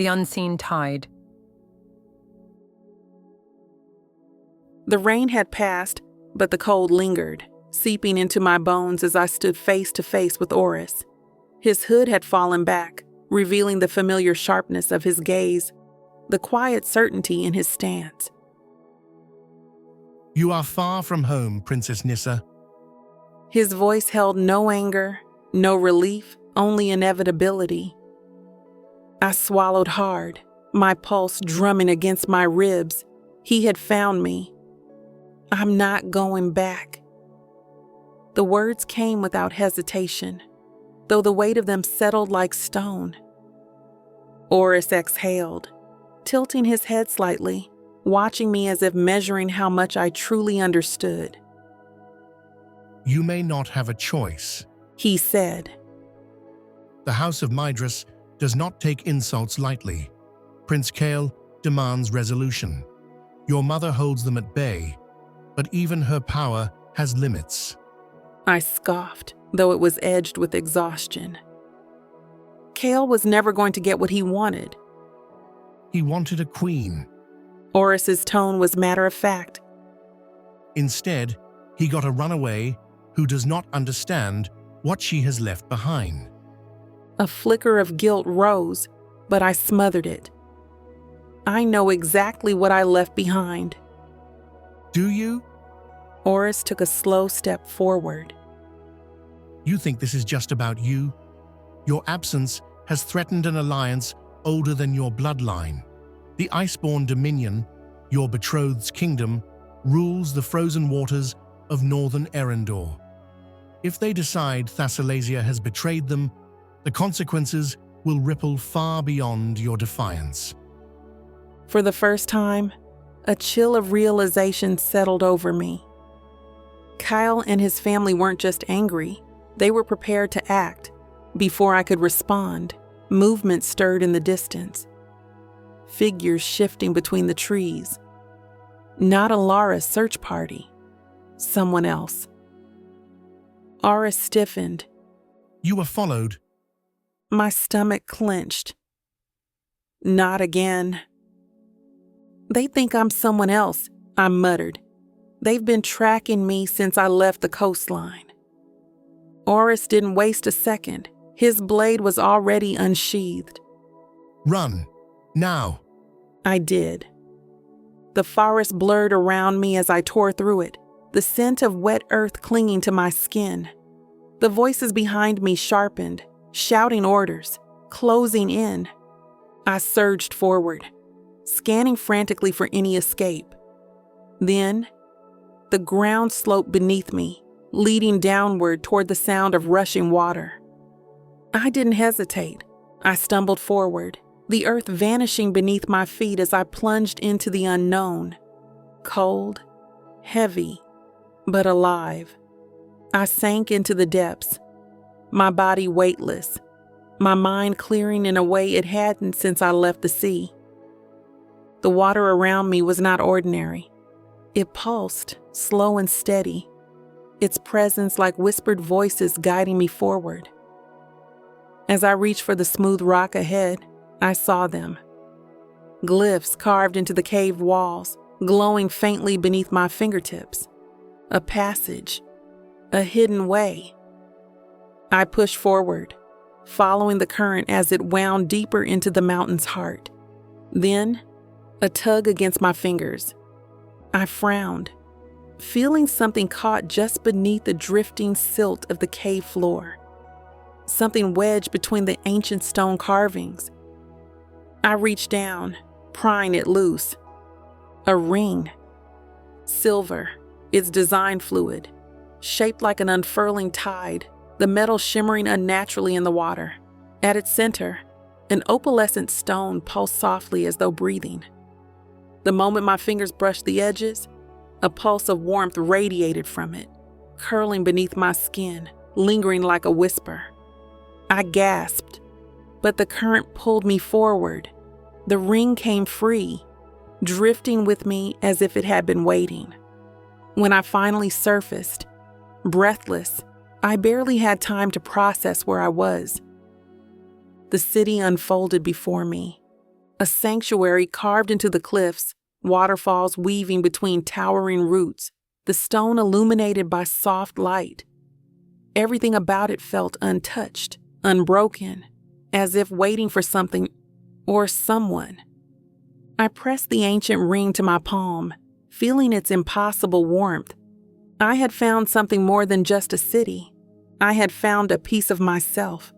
The Unseen Tide. The rain had passed, but the cold lingered, seeping into my bones as I stood face to face with Oris. His hood had fallen back, revealing the familiar sharpness of his gaze, the quiet certainty in his stance. You are far from home, Princess Nyssa. His voice held no anger, no relief, only inevitability. I swallowed hard, my pulse drumming against my ribs. He had found me. I'm not going back. The words came without hesitation, though the weight of them settled like stone. Oris exhaled, tilting his head slightly, watching me as if measuring how much I truly understood. You may not have a choice, He said. The House of Mydras does not take insults lightly. Prince Kael demands resolution. Your mother holds them at bay, but even her power has limits. I scoffed, though it was edged with exhaustion. Kael was never going to get what he wanted. He wanted a queen. Oris's tone was matter of fact. Instead, he got a runaway who does not understand what she has left behind. A flicker of guilt rose, but I smothered it. I know exactly what I left behind. Do you? Oris took a slow step forward. You think this is just about you? Your absence has threatened an alliance older than your bloodline. The Iceborne Dominion, your betrothed's kingdom, rules the frozen waters of northern Eryndor. If they decide Thessalasia has betrayed them, the consequences will ripple far beyond your defiance. For the first time, a chill of realization settled over me. Kael and his family weren't just angry, they were prepared to act. Before I could respond, movement stirred in the distance. Figures shifting between the trees. Not Alara's search party. Someone else. Oris stiffened. You were followed. My stomach clenched. Not again. They think I'm someone else, I muttered. They've been tracking me since I left the coastline. Oris didn't waste a second. His blade was already unsheathed. Run, now. I did. The forest blurred around me as I tore through it, the scent of wet earth clinging to my skin. The voices behind me sharpened, shouting orders, closing in. I surged forward, scanning frantically for any escape. Then, the ground sloped beneath me, leading downward toward the sound of rushing water. I didn't hesitate. I stumbled forward, the earth vanishing beneath my feet as I plunged into the unknown. Cold, heavy, but alive. I sank into the depths, my body weightless, my mind clearing in a way it hadn't since I left the sea. The water around me was not ordinary. It pulsed, slow and steady, its presence like whispered voices guiding me forward. As I reached for the smooth rock ahead, I saw them. Glyphs carved into the cave walls, glowing faintly beneath my fingertips. A passage, a hidden way. I pushed forward, following the current as it wound deeper into the mountain's heart. Then, a tug against my fingers. I frowned, feeling something caught just beneath the drifting silt of the cave floor. Something wedged between the ancient stone carvings. I reached down, prying it loose. A ring. Silver, its design fluid, shaped like an unfurling tide, the metal shimmering unnaturally in the water. At its center, an opalescent stone pulsed softly as though breathing. The moment my fingers brushed the edges, a pulse of warmth radiated from it, curling beneath my skin, lingering like a whisper. I gasped, but the current pulled me forward. The ring came free, drifting with me as if it had been waiting. When I finally surfaced, breathless, I barely had time to process where I was. The city unfolded before me, A sanctuary carved into the cliffs, waterfalls weaving between towering roots, the stone illuminated by soft light. Everything about it felt untouched, unbroken, as if waiting for something or someone. I pressed the ancient ring to my palm, feeling its impossible warmth. I had found something more than just a city. I had found a piece of myself,